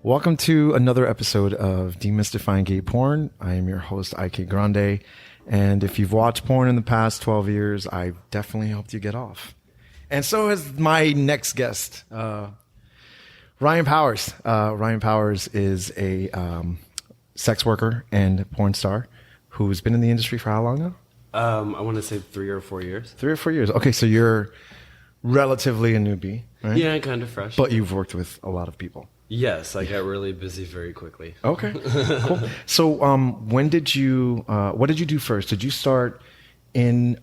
Welcome to another episode of Demystifying Gay Porn. I am your host, IK Grande. And if you've watched porn in the past 12 years, I've definitely helped you get off. And so has my next guest, Ryan Powers. Ryan Powers is a sex worker and porn star who's been in the industry for how long now? I want to say 3 or 4 years. 3 or 4 years. Okay, so you're relatively a newbie, right? Yeah, kind of fresh. But you've worked with a lot of people. Yes, I got really busy very quickly. Okay, cool. So when did you, what did you do first? Did you start in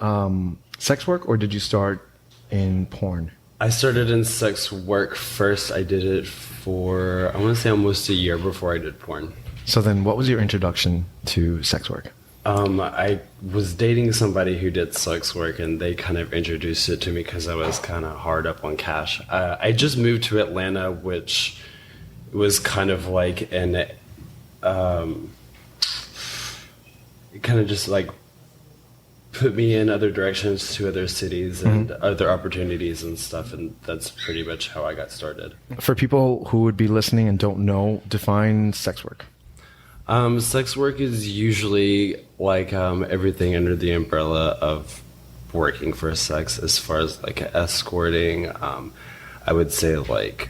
sex work or did you start in porn? I started in sex work first. I did it for, I want to say almost a year before I did porn. So then what was your introduction to sex work? I was dating somebody who did sex work, and they kind of introduced it to me because I was kind of hard up on cash. I just moved to Atlanta, which was kind of like an, it kind of just like put me in other directions to other cities and other opportunities and stuff, and that's pretty much how I got started. For people who would be listening and don't know, define sex work. Sex work is usually like everything under the umbrella of working for sex, as far as like escorting. I would say like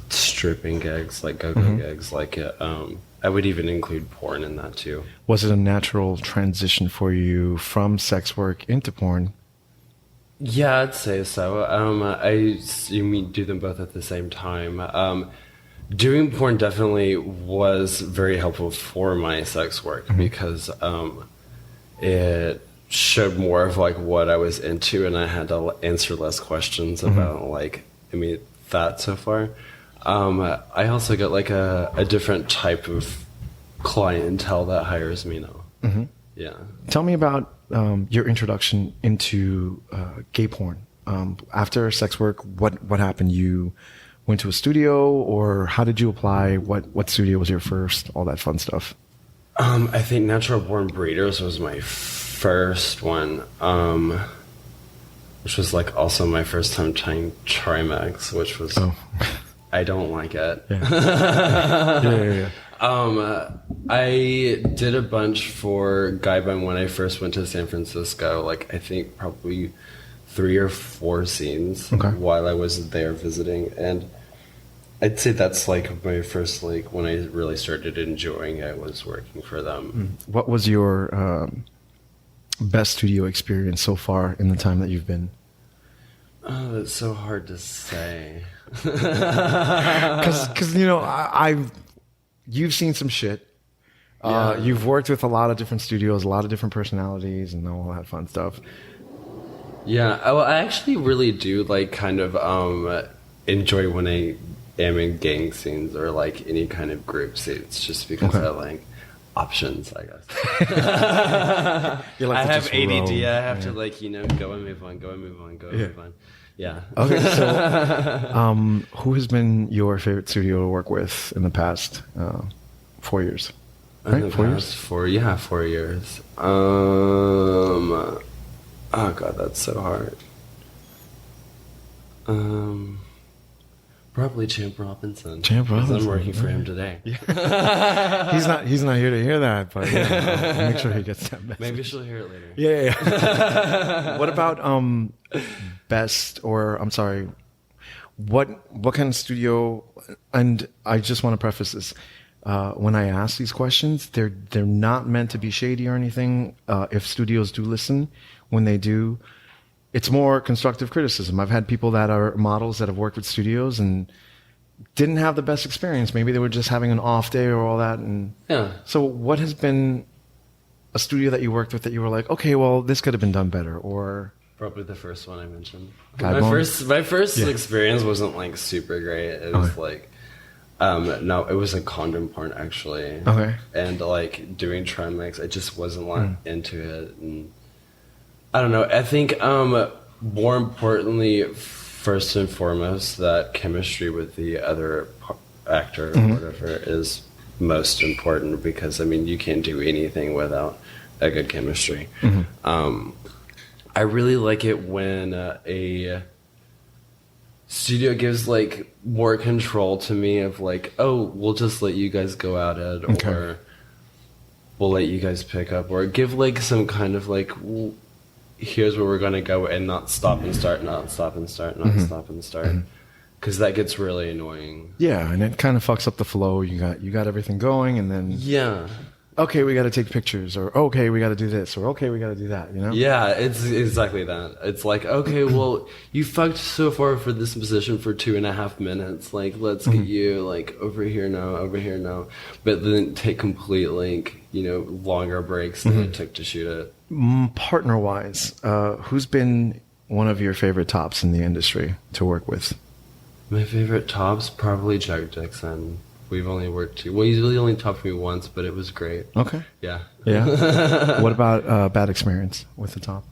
stripping gigs, like go-go gigs. Like I would even include porn in that too. Was it a natural transition for you from sex work into porn? Yeah, I'd say so. You mean do them both at the same time. Doing porn definitely was very helpful for my sex work because it showed more of like what I was into, and I had to answer less questions about like, I mean, that so far. I also got like a different type of clientele that hires me now. Yeah. Tell me about your introduction into gay porn. After sex work, what happened? You went to a studio, or how did you apply? What studio was your first? All that fun stuff. I think Natural Born Breeders was my first one, which was like also my first time trying Trimax, which was I don't like it. Yeah. I did a bunch for Guy Bun when I first went to San Francisco. Like I think probably 3 or 4 scenes while I was there visiting, and I'd say that's like my first, like when I really started enjoying it was working for them. What was your best studio experience so far in the time that you've been? Oh, that's so hard to say. Because you know, you've seen some shit. You've worked with a lot of different studios, a lot of different personalities, and all that fun stuff. Yeah, well, I actually really do like kind of enjoy when I am in gang scenes or like any kind of group scenes, just because I like options, I guess. Like I have ADD. I have to like, you know, go and move on, move on. Yeah. Okay. So, who has been your favorite studio to work with in the past 4 years? Right? 4 years? 4 years. Oh God, that's so hard. Probably Champ Robinson. I'm working for him today. Yeah. He's not here to hear that, but I'll make sure he gets that message. Maybe she'll hear it later. Yeah. What about what kind of studio? And I just want to preface this. When I ask these questions, they're not meant to be shady or anything. If studios do listen, when they do, it's more constructive criticism. I've had people that are models that have worked with studios and didn't have the best experience. Maybe they were just having an off day or all that. And yeah. So what has been a studio that you worked with that you were like, okay, well, this could have been done better? Or probably the first one I mentioned. My Guy first experience wasn't like super great. It was like, no, it was a condom porn actually. Okay. And like doing Trimax, I just wasn't into it. And I don't know. I think more importantly, first and foremost, that chemistry with the other actor or whatever is most important, because I mean you can't do anything without a good chemistry. I really like it when studio gives like more control to me of like, oh, we'll just let you guys go at it, or we'll let you guys pick up, or give like some kind of like, here's where we're gonna go, and not stop and start, not stop and start, not stop and start, because that gets really annoying. Yeah, and it kind of fucks up the flow. You got everything going, and then okay, we got to take pictures, or okay, we got to do this, or okay, we got to do that, you know? Yeah, it's exactly that. It's like, okay, well, you fucked so far for this position for 2.5 minutes. Like, let's get you like over here now. But then take complete like, longer breaks than it took to shoot it. Partner-wise, who's been one of your favorite tops in the industry to work with? My favorite top's probably Jack Dixon. We've only worked two. Well, he's really only topped me once, but it was great. Okay. Yeah. Yeah. What about bad experience with the top?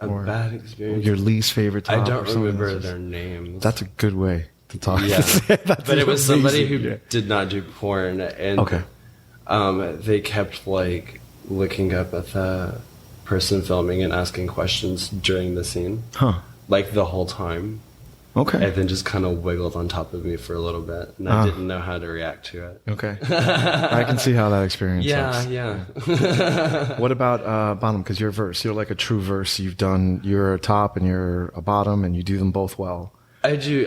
Or bad experience? Your least favorite top? I don't remember their names. That's a good way to talk. Yeah. But it was somebody who did not do porn, and they kept like looking up at the person filming and asking questions during the scene. Huh. Like the whole time. Okay. And then just kind of wiggled on top of me for a little bit. And I didn't know how to react to it. Okay. I can see how that experience sucks. Yeah. What about bottom? Because you're a verse. You're like a true verse. You're a top and you're a bottom, and you do them both well. I do.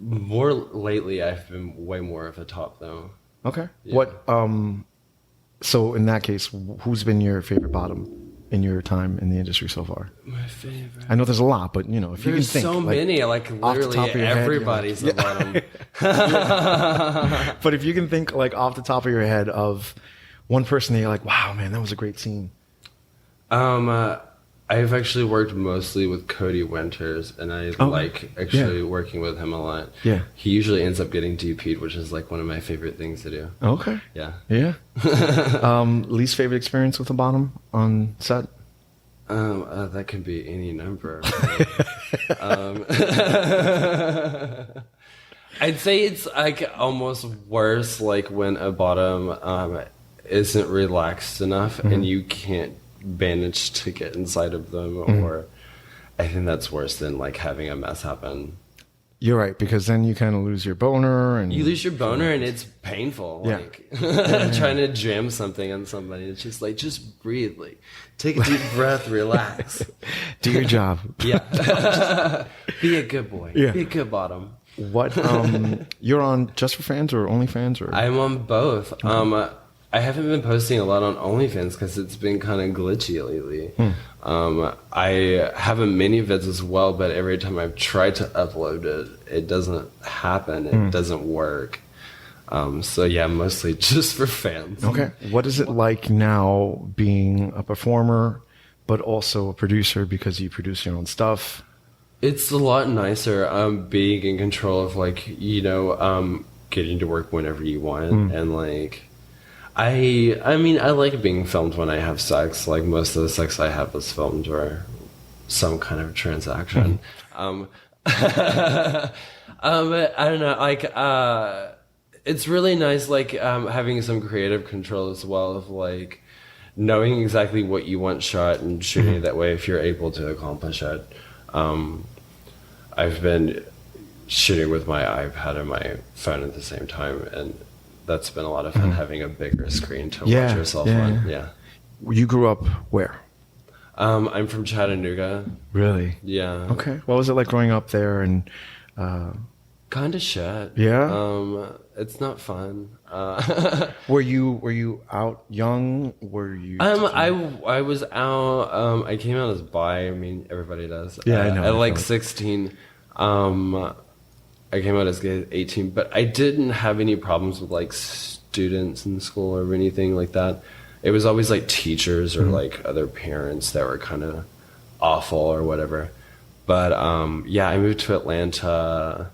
Lately, I've been way more of a top, though. Okay. Yeah. What, so in that case, who's been your favorite bottom in your time in the industry so far? My favorite. I know there's a lot, but if you can think, there's so many, like literally everybody's a bottom. But if you can think like off the top of your head of one person that you're like, wow, man, that was a great scene. I've actually worked mostly with Cody Winters, and I like actually working with him a lot. Yeah. He usually ends up getting DP'd, which is like one of my favorite things to do. Okay. Yeah. Yeah. Least favorite experience with the bottom on set? That can be any number. I'd say it's like almost worse, like when a bottom isn't relaxed enough and you can't manage to get inside of them, or I think that's worse than like having a mess happen. You're right, because then you kind of lose your boner, and and it's painful. Yeah. Like trying to jam something on somebody. It's just like, just breathe, like take a deep breath, relax, do your job. Yeah. Be a good boy. Yeah. Be a good bottom. What you're on Just for Fans or OnlyFans, or? I'm on both. I haven't been posting a lot on OnlyFans because it's been kind of glitchy lately. I have a mini vids as well, but every time I've tried to upload it, it doesn't happen. It doesn't work. So yeah, mostly Just for Fans. Okay. What is it like now being a performer, but also a producer, because you produce your own stuff? It's a lot nicer being in control of like, getting to work whenever you want, and like, I mean, I like being filmed when I have sex. Like, most of the sex I have is filmed or some kind of transaction. I don't know, like, it's really nice, like, having some creative control as well, of like knowing exactly what you want shot and shooting it that way if you're able to accomplish it. I've been shooting with my iPad and my phone at the same time, and that's been a lot of fun, having a bigger screen to watch yourself on. Yeah. You grew up where? I'm from Chattanooga. Really? Yeah. Okay. What was it like growing up there? And kind of shit. Yeah. It's not fun. Were you out young? Were you? I was out. I came out as bi. I mean, everybody does. Yeah, I know. At like 16. I came out as gay at 18, but I didn't have any problems with like students in school or anything like that. It was always like teachers or like other parents that were kind of awful or whatever. But yeah, I moved to Atlanta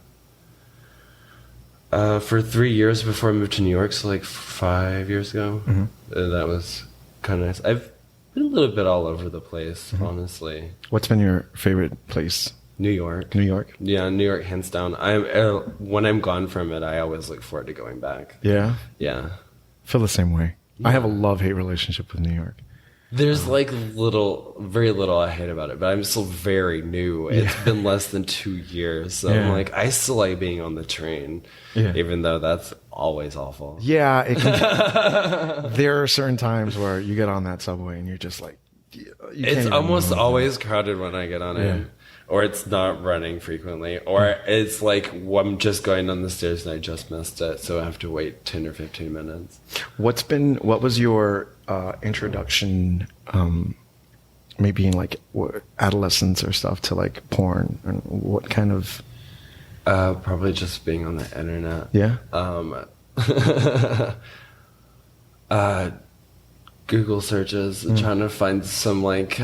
for 3 years before I moved to New York, so like 5 years ago. That was kind of nice. I've been a little bit all over the place, honestly. What's been your favorite place? New York. New York? Yeah, New York, hands down. When I'm gone from it, I always look forward to going back. Yeah? Yeah. I feel the same way. Yeah. I have a love-hate relationship with New York. There's very little I hate about it, but I'm still very new. It's been less than 2 years, so I'm like, I still like being on the train, even though that's always awful. Yeah, it can, there are certain times where you get on that subway and you're just like, it's almost always crowded when I get on it, or it's not running frequently, or it's like I'm just going down the stairs and I just missed it, so I have to wait 10 or 15 minutes. What was your introduction, maybe in like adolescence or stuff, to like porn, and what kind of? Probably just being on the internet. Yeah. Google searches, trying to find some like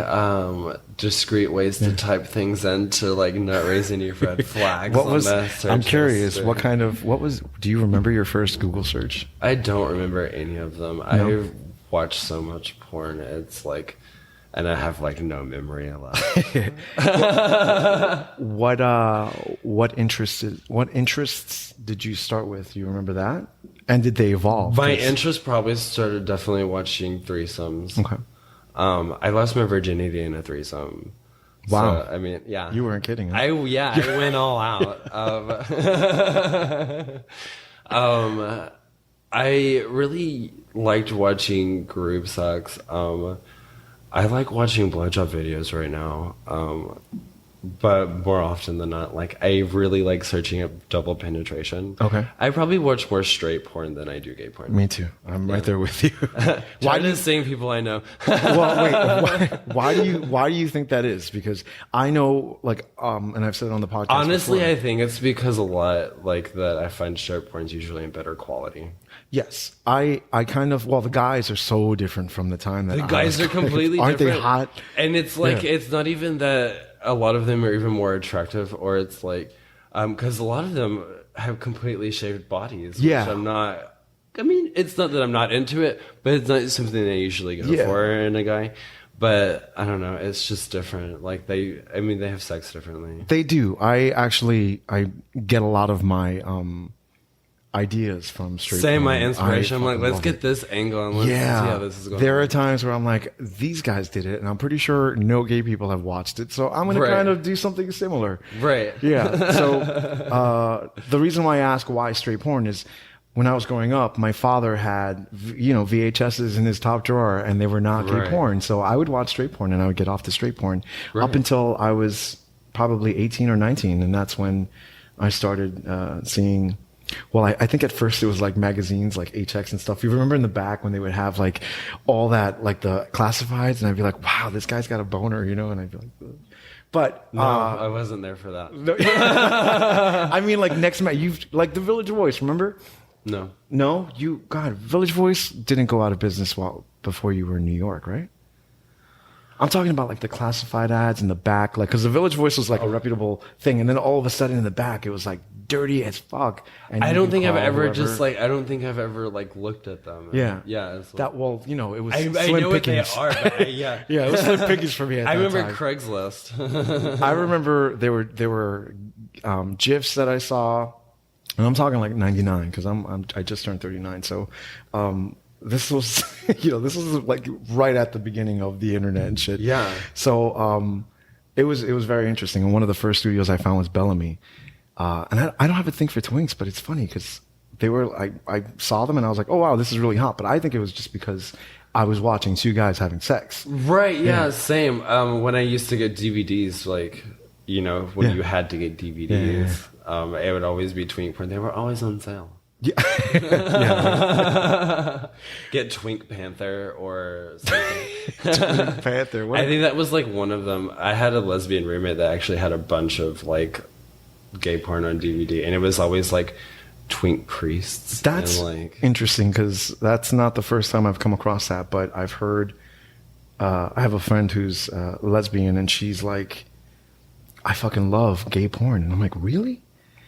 discreet ways to type things in to like not raise any red flags. I'm curious, do you remember your first Google search? I don't remember any of them. No? I've watched so much porn, it's like, and I have like no memory left. What interests did you start with? Do you remember that? And did they evolve? My interest probably started definitely watching threesomes. Okay. I lost my virginity in a threesome. Wow. So, I mean, yeah. You weren't kidding. Huh? I went all out. I really liked watching group sex. I like watching blowjob videos right now. But more often than not, like, I really like searching up double penetration. Okay. I probably watch more straight porn than I do gay porn. Me too. I'm right there with you. Why do the same people I know? Well, wait. Why do you think that is? Because I know, like, and I've said it on the podcast. Honestly, before. I think it's because a lot like that. I find straight porn is usually in better quality. Yes, I kind of. Well, the guys are so different from the time that the guys are completely aren't different. they hot? And it's like it's not even that. A lot of them are even more attractive, or it's like, because a lot of them have completely shaved bodies. Yeah. Which I'm not. I mean, it's not that I'm not into it, but it's not something I usually go for in a guy. But I don't know. It's just different. Like they have sex differently. They do. I get a lot of my ideas from straight. Same, porn. my inspiration. I'm like, let's get it. this angle and let's see how this is going. There are times where I'm like, these guys did it, and I'm pretty sure no gay people have watched it, so I'm going to kind of do something similar. Right. Yeah. So the reason why I ask why straight porn is, when I was growing up, my father had, VHSs in his top drawer, and they were not gay porn. So I would watch straight porn, and I would get off to straight porn up until I was probably 18 or 19, and that's when I started seeing. Well, I think at first it was like magazines like HX and stuff. You remember in the back when they would have like all that, like the classifieds, and I'd be like, wow, this guy's got a boner, and I'd be like, ugh. But no, I wasn't there for that. No, I mean, like you've like the Village Voice, remember? No, Village Voice didn't go out of business before you were in New York, right? I'm talking about like the classified ads in the back, like, because the Village Voice was like a reputable thing, and then all of a sudden in the back it was like dirty as fuck. And I don't think I've ever looked at them. Yeah. It's that, well, it was I slim know pickings. what they are, but yeah. Yeah, it was slim pickings for me at I that remember time. Craigslist. I remember there were GIFs that I saw, and I'm talking like 99, because I just turned 39, so this was this was like right at the beginning of the internet and shit. Yeah. So it was very interesting, and one of the first studios I found was Bellamy. And I don't have a thing for twinks, but it's funny because I saw them and I was like, oh wow, this is really hot. But I think it was just because I was watching two guys having sex. Right. Yeah. Same. When I used to get DVDs, like, when you had to get DVDs, it would always be twink porn. They were always on sale. Yeah. Get Twink Panther or something. Twink Panther. What? I think that was like one of them. I had a lesbian roommate that actually had a bunch of like gay porn on DVD, and it was always like twink priests. That's like interesting, because that's not the first time I've come across that, but I've heard. I have a friend who's lesbian, and she's like, I fucking love gay porn, and I'm like, really?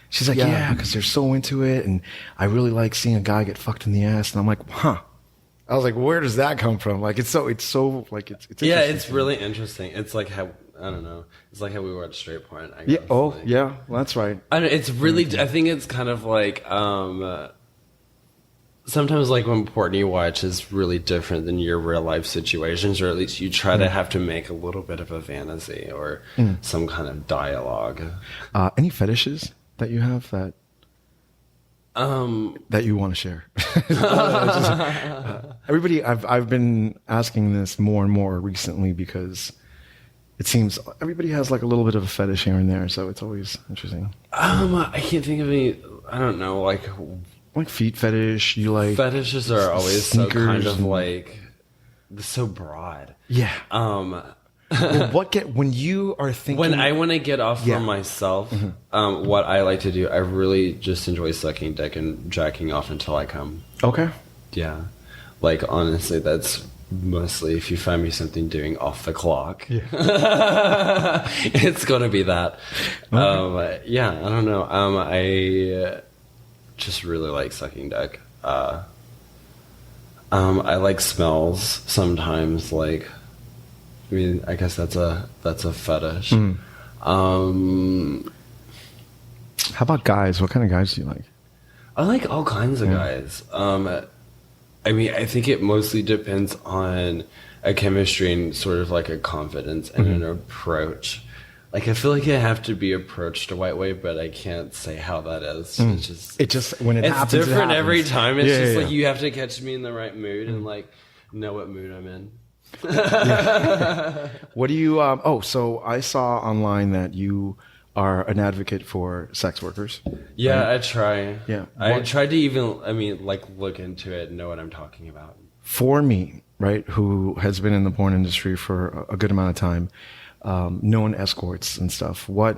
She's like, yeah, because they're so into it, and I really like seeing a guy get fucked in the ass, and I'm like, huh. I was like, where does that come from? Like, it's so like it's yeah, it's really interesting. It's like how. I don't know. It's like how we watch straight porn, I guess. Yeah. Oh, like, yeah. Well, that's right. I don't know, it's really. I think it's kind of like sometimes like when porn you watch is really different than your real life situations, or at least you try to have to make a little bit of a fantasy or some kind of dialogue. Any fetishes that you have that you want to share? Everybody, I've been asking this more and more recently because it seems everybody has like a little bit of a fetish here and there, so it's always interesting. I can't think of any. I don't know, like feet fetish. You like fetishes are always so kind of and, like so broad. Yeah. Well, when you are thinking, when I want to get off for myself, what I like to do, I really just enjoy sucking dick and jacking off until I come. Okay. Yeah, like honestly, that's mostly if you find me something doing off the clock. Yeah. It's gonna be that. Okay. Yeah, I don't know. I just really like sucking dick. I like smells sometimes, like. I mean, I guess that's a fetish. How about guys? What kind of guys do you like? I like all kinds of guys. I mean, I think it mostly depends on a chemistry and sort of like a confidence and an approach. Like, I feel like I have to be approached a white way, but I can't say how that is. It's just when it happens, it's different it every time. It's like you have to catch me in the right mood and like know what mood I'm in. What do you so I saw online that you are an advocate for sex workers. Yeah, right? I try. Yeah. I tried to even look into it and know what I'm talking about. For me, right, who has been in the porn industry for a good amount of time, known escorts and stuff, what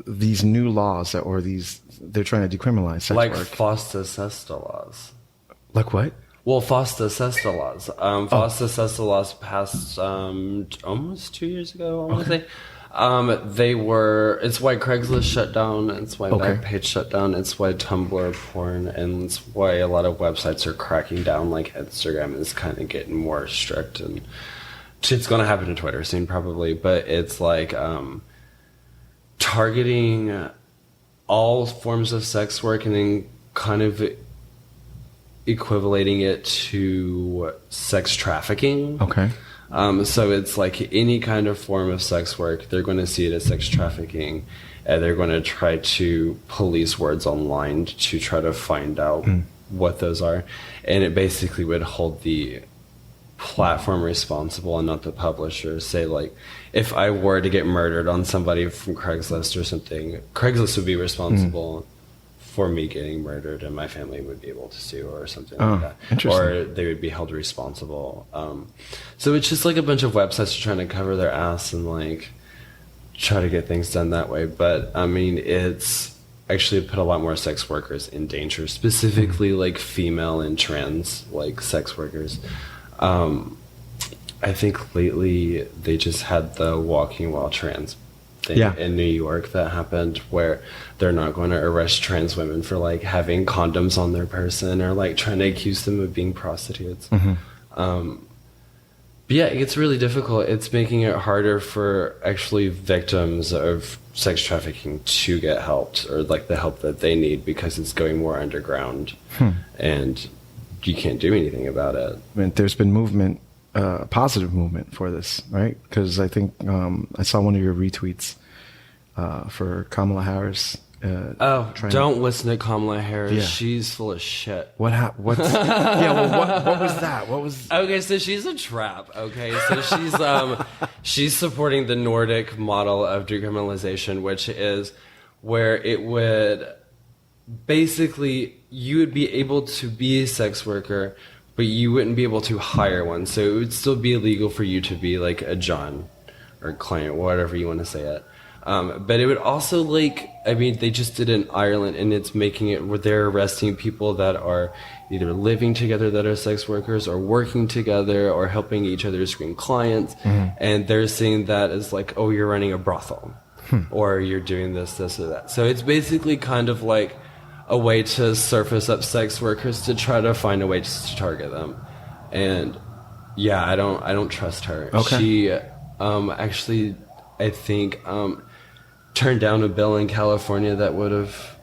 these new laws they're trying to decriminalize sex like work. FOSTA SESTA laws. Like what? Well, FOSTA SESTA laws. FOSTA SESTA laws passed almost 2 years ago, I want to say. It's why Craigslist shut down, it's why Backpage shut down, it's why Tumblr porn, and it's why a lot of websites are cracking down, like Instagram is kind of getting more strict, and shit's going to happen to Twitter soon probably, but it's like targeting all forms of sex work and then kind of equivalating it to sex trafficking. Okay. So it's like any kind of form of sex work, they're going to see it as sex trafficking, and they're going to try to police words online to try to find out what those are. And it basically would hold the platform responsible and not the publisher. Say, like, if I were to get murdered on somebody from Craigslist or something, Craigslist would be responsible for me getting murdered, and my family would be able to sue or something like that. Or they would be held responsible. So it's just like a bunch of websites trying to cover their ass and like try to get things done that way. But I mean, it's actually put a lot more sex workers in danger, specifically like female and trans like sex workers. I think lately they just had the walking while trans thing in New York that happened, where they're not going to arrest trans women for like having condoms on their person or like trying to accuse them of being prostitutes. But yeah, it gets really difficult. It's making it harder for actually victims of sex trafficking to get helped, or like the help that they need, because it's going more underground and you can't do anything about it. I mean, there's been movement, positive movement for this, right? Because I think I saw one of your retweets for Kamala Harris. Don't listen to Kamala Harris. Yeah. She's full of shit. What was that? What was? Okay, so she's a trap. Okay, so she's supporting the Nordic model of decriminalization, which is where it would basically, you would be able to be a sex worker, but you wouldn't be able to hire one. So it would still be illegal for you to be like a John or client, whatever you want to say it. But it would also, like, I mean, they just did it in Ireland, and it's making it where they're arresting people that are either living together that are sex workers, or working together, or helping each other screen clients. And they're seeing that as like, oh, you're running a brothel, or you're doing this, or that. So it's basically kind of like a way to surface up sex workers to try to find a way to target them. And yeah, I don't trust her. Okay. She actually, I think, turned down a bill in California that would have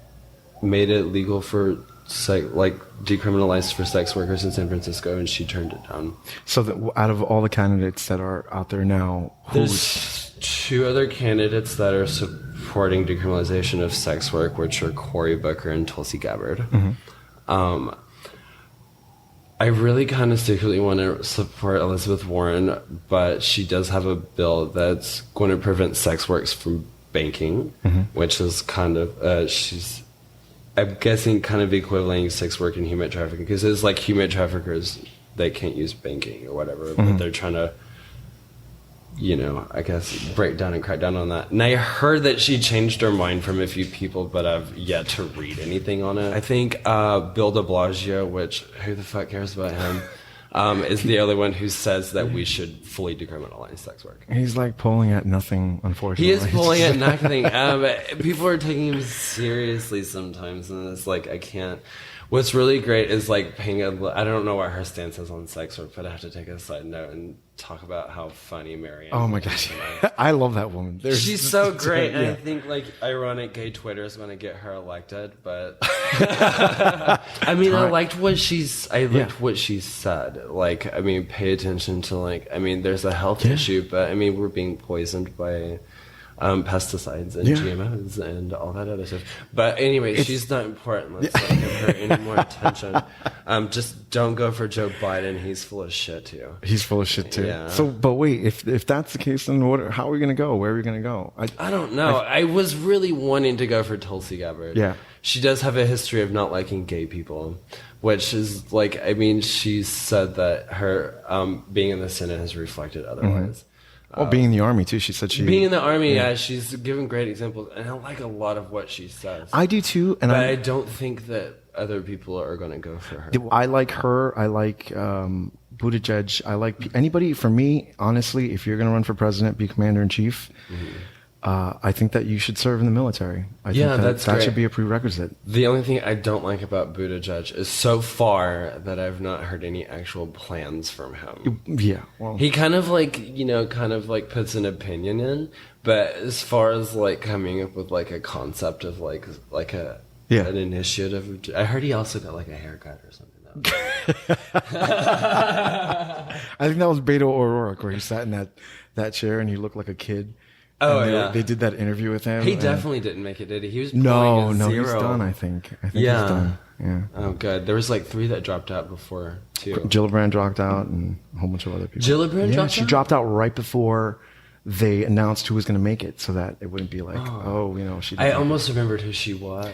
made it legal for like decriminalized for sex workers in San Francisco, and she turned it down. So out of all the candidates that are out there now, there's two other candidates that are supporting decriminalization of sex work, which are Cory Booker and Tulsi Gabbard. Mm-hmm. I really kind of secretly want to support Elizabeth Warren, but she does have a bill that's going to prevent sex works from banking, mm-hmm. which is kind of I'm guessing kind of equivalent sex work and human trafficking, because it's like human traffickers, they can't use banking or whatever, mm-hmm. but they're trying to, I guess break down and crack down on that. And I heard that she changed her mind from a few people, but I've yet to read anything on it. I think Bill de Blasio, which who the fuck cares about him, is the only one who says that we should fully decriminalize sex work. He's like pulling at nothing, unfortunately. He is pulling at nothing. People are taking him seriously sometimes, and it's like, I can't. What's really great is like I don't know what her stance is on sex work, but I have to take a side note and talk about how funny Marianne. Oh my gosh, I love that woman. She's so great. Yeah. And I think like ironic gay Twitter is going to get her elected, but I mean, I liked what she said. Like, I mean, pay attention to there's a health issue, but I mean, we're being poisoned by pesticides and GMOs and all that other stuff. But anyway, she's not important. Let's not give her any more attention. Just don't go for Joe Biden. He's full of shit too. He's full of shit too. Yeah. So, but wait, if that's the case, then how are we going to go? Where are we going to go? I don't know. I was really wanting to go for Tulsi Gabbard. Yeah. She does have a history of not liking gay people, which is like, I mean, she said that her being in the Senate has reflected otherwise. Mm-hmm. Being in the Army too. She said being in the Army, yeah, she's given great examples, and I like a lot of what she says. I do too, but I don't think that other people are going to go for her. I like her. I like Buttigieg. I like anybody. For me, honestly, if you're going to run for president, be commander in chief. Mm-hmm. I think that you should serve in the military. I think that should be a prerequisite. The only thing I don't like about Buttigieg is so far that I've not heard any actual plans from him. Yeah. Well, he kind of puts an opinion in, but as far as like coming up with like a concept of like an initiative, I heard he also got like a haircut or something. I think that was Beto O'Rourke, where he sat in that chair and he looked like a kid. Oh, they did that interview with him. He definitely didn't make it, did he? He was no, he's done. I think he's done. Yeah. Oh, good. There was like 3 that dropped out before too. Gillibrand dropped out, and a whole bunch of other people. Gillibrand dropped out? She dropped out right before they announced who was going to make it, so that it wouldn't be like, she. I almost remembered who she was.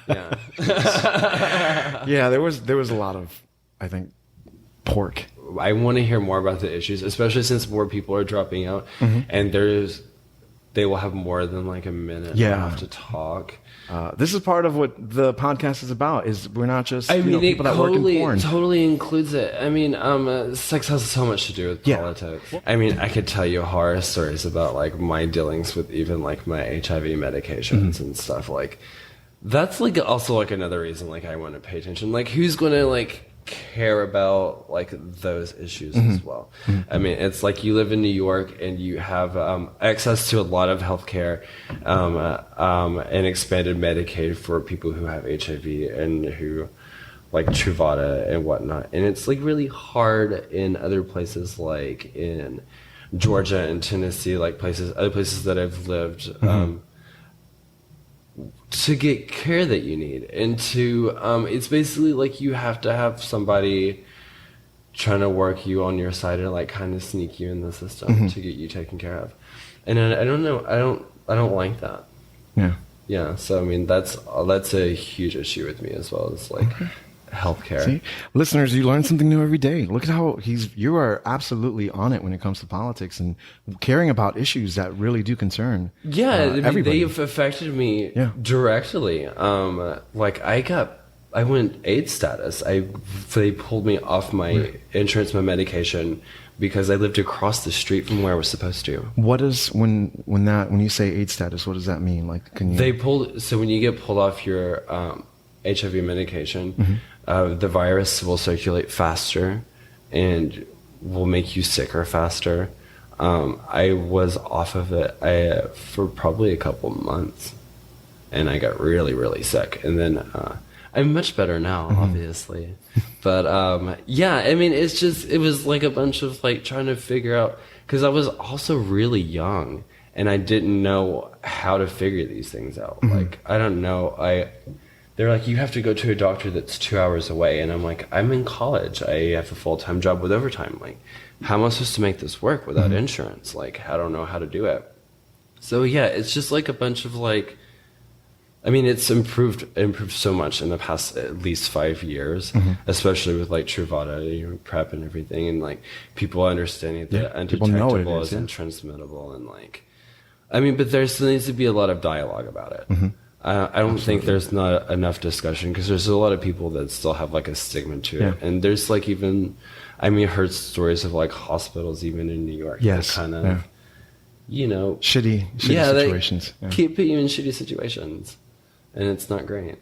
Yeah. Yeah, there was a lot of, I think, pork. I want to hear more about the issues, especially since more people are dropping out, mm-hmm. and they will have more than like a minute left to talk. This is part of what the podcast is about. Is we're not just people that work in porn. It totally includes it. I mean, sex has so much to do with politics. I mean, I could tell you horror stories about like my dealings with even like my HIV medications mm-hmm. and stuff. Like that's like also like another reason like I want to pay attention. Like who's going to like care about like those issues mm-hmm. as well. Mm-hmm. I mean, it's like you live in New York and you have access to a lot of healthcare and expanded Medicaid for people who have HIV and who like Truvada and whatnot. And it's like really hard in other places like in Georgia and Tennessee, like other places that I've lived. Mm-hmm. To get care that you need, and to it's basically like you have to have somebody trying to work you on your side and like kind of sneak you in the system mm-hmm. to get you taken care of. And I don't know, I don't like that. Yeah. So I mean, that's a huge issue with me as well. It's like healthcare. See? Listeners, you learn something new every day. Look at how you are absolutely on it when it comes to politics and caring about issues that really do concern everybody. They've affected me directly. Like I went AIDS status. They pulled me off my insurance, my medication, because I lived across the street from where I was supposed to. What is when you say AIDS status? What does that mean? Like, can you? So when you get pulled off your HIV medication, mm-hmm. The virus will circulate faster and will make you sicker faster. I was off of it for probably a couple months, and I got really, really sick. And then I'm much better now, obviously. But yeah, I mean, it was like a bunch of like trying to figure out, because I was also really young and I didn't know how to figure these things out. Like, I don't know. They're like, you have to go to a doctor that's 2 hours away. And I'm like, I'm in college. I have a full-time job with overtime. Like, how am I supposed to make this work without insurance? Like, I don't know how to do it. So yeah, it's just like a bunch of like, I mean, it's improved so much in the past at least 5 years, especially with like Truvada, PrEP and everything, and like people understanding that undetectable is intransmittable, and like, I mean, but there still needs to be a lot of dialogue about it. I don't think there's not enough discussion, because there's a lot of people that still have like a stigma to it, and there's like even, I mean, heard stories of like hospitals even in New York that kind of, you know, shitty situations. Keep putting you in shitty situations. And it's not great.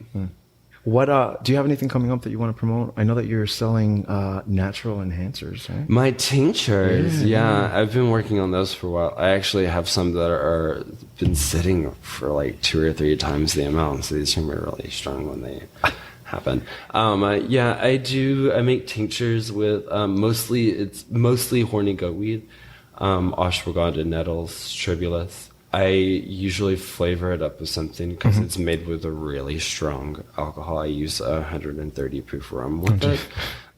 What do you have anything coming up that you want to promote? I know that you're selling natural enhancers, right? My tinctures, I've been working on those for a while. I actually have some that are been sitting for like 2 or 3 times the amount, so these are really strong when they happen. I do. I make tinctures with mostly horny goatweed, ashwagandha, nettles, tribulus. I usually flavor it up with something, because it's made with a really strong alcohol. I use 130 proof rum with it.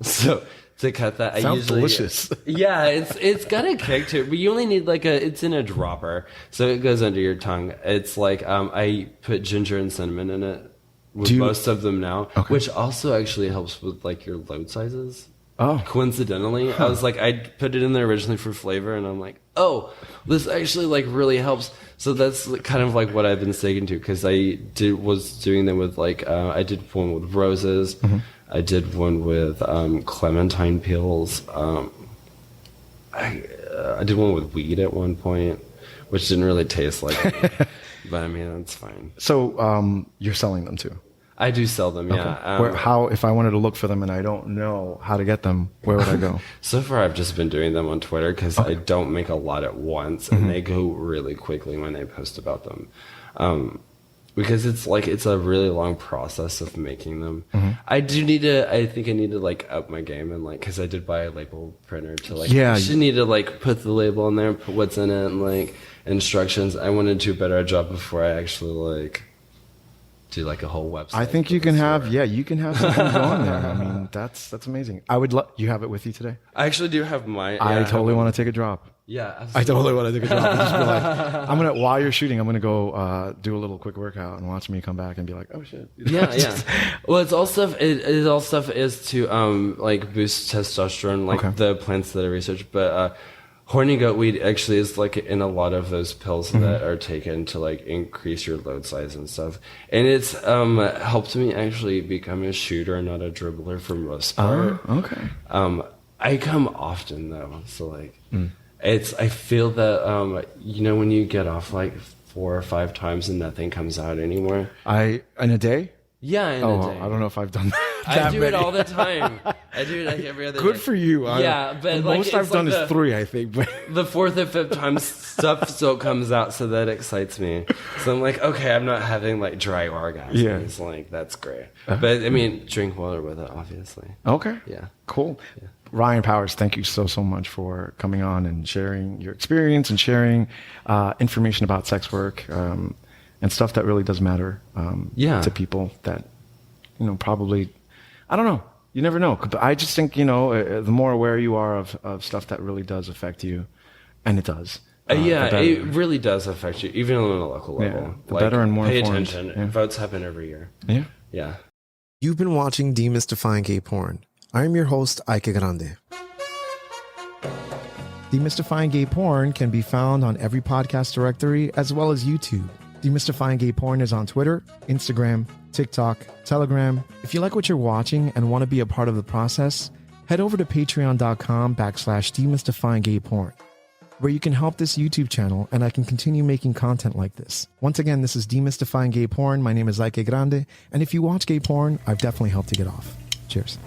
So to cut that, sounds delicious. Yeah, it's got a kick to it, but you only need it's in a dropper, so it goes under your tongue. It's like I put ginger and cinnamon in it with most of them now, which also actually helps with like your load sizes. Oh, coincidentally, I was like, I put it in there originally for flavor, and I'm like, oh, this actually like really helps. So that's kind of like what I've been sticking to, because was doing them with like I did one with roses, I did one with clementine peels, I did one with weed at one point, which didn't really taste like it, but I mean, that's fine. So you're selling them too? I do sell them, yeah. How, if I wanted to look for them and I don't know how to get them, where would I go? So far, I've just been doing them on Twitter, because I don't make a lot at once, and they go really quickly when I post about them. Because it's a really long process of making them. I think I need to like up my game, and like, because I did buy a label printer to like, I should need to like put the label in there and put what's in it and like instructions. I want to do a better job before I actually like do like a whole website. I think you can have something going there. I mean, that's amazing. I would you have it with you today? I actually do have mine. I totally want to take a drop. Yeah, absolutely. I totally want to take a drop. And just be like, while you're shooting, I'm gonna go do a little quick workout and watch me come back and be like, oh shit. Yeah. Well, it's all stuff. It all stuff is to like boost testosterone, like the plants that I researched, but. Horny goatweed actually is like in a lot of those pills that are taken to like increase your load size and stuff. And it's helped me actually become a shooter, not a dribbler for most part. I come often though. So like I feel that when you get off like 4 or 5 times and nothing comes out anymore. In a day? Yeah, in a day. I don't know if I've done that. I do it all the time. I do it like every other day. Good for you. Yeah, but the most I've done is 3, I think. But the 4th or 5th time stuff still comes out, so that excites me. So I'm like, okay, I'm not having like dry orgasms. Yeah. It's like, that's great. But I mean, drink water with it, obviously. Okay. Yeah. Cool. Yeah. Ryan Powers, thank you so much for coming on and sharing your experience and sharing information about sex work. And stuff that really does matter to people that, probably, I don't know. You never know. But I just think, the more aware you are of stuff that really does affect you, and it does. It really does affect you, even on a local level. Yeah, the better and more informed. Pay attention. Votes happen every year. Yeah. Yeah. You've been watching Demystifying Gay Porn. I am your host, Ike Grande. Demystifying Gay Porn can be found on every podcast directory as well as YouTube. Demystifying Gay Porn is on Twitter, Instagram, TikTok, Telegram. If you like what you're watching and want to be a part of the process, head over to patreon.com/demystifyinggayporn, where you can help this YouTube channel and I can continue making content like this. Once again, this is Demystifying Gay Porn. My name is Ike Grande, and if you watch gay porn, I've definitely helped to get off. Cheers.